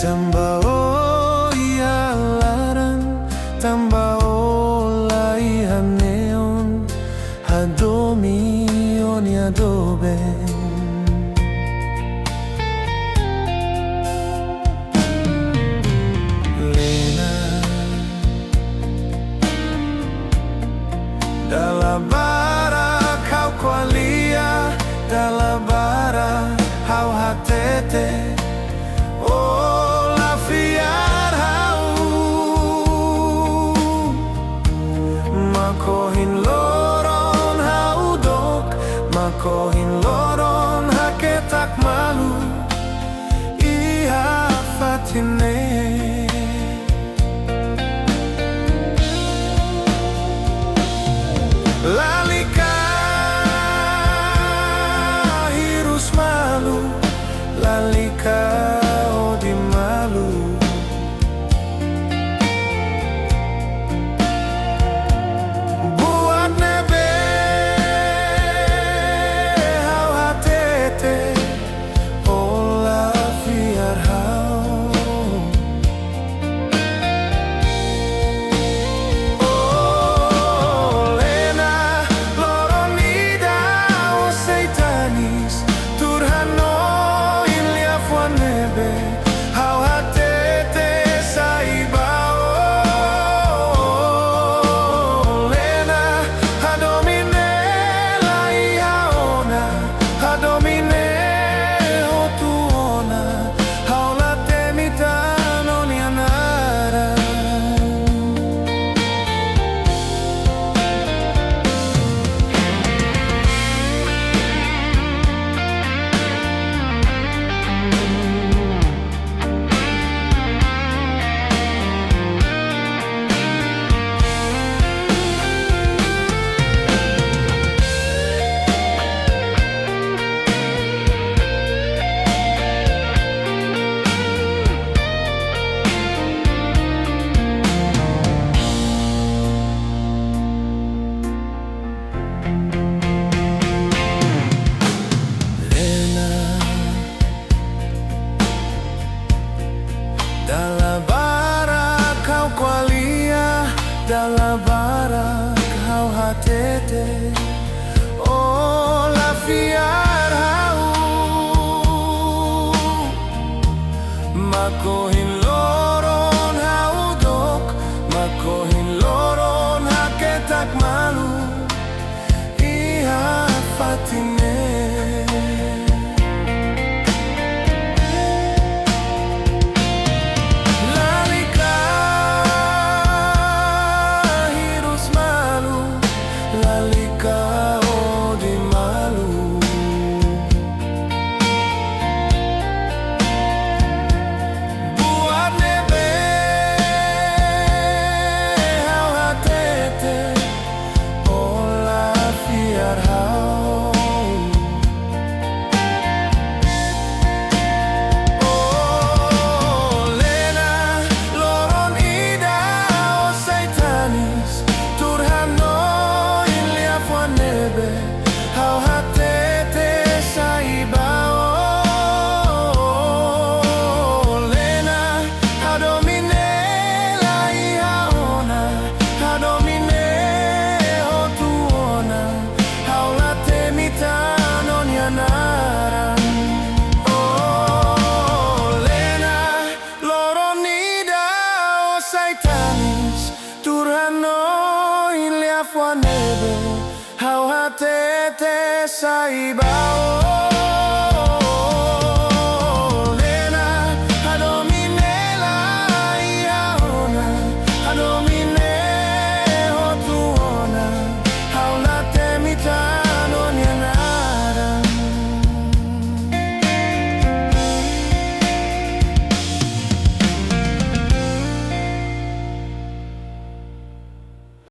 Tambao ialaran, tambao laihan neon, hadomi oni adobe. Lena dalla bara kau qualia, dalla bara hau hatete. Makohin loron haudok, makohin loron haketak malu, iha fatine. Lalika hirus malu, lalika odi malu. Dalla bara kau qualia, dalla bara kau hatete. Oh la fiar hau, makohin loron haudok, makohin loron haketak malu, iha fatine. Turhano ilya fuanebe, hau hatete saiba.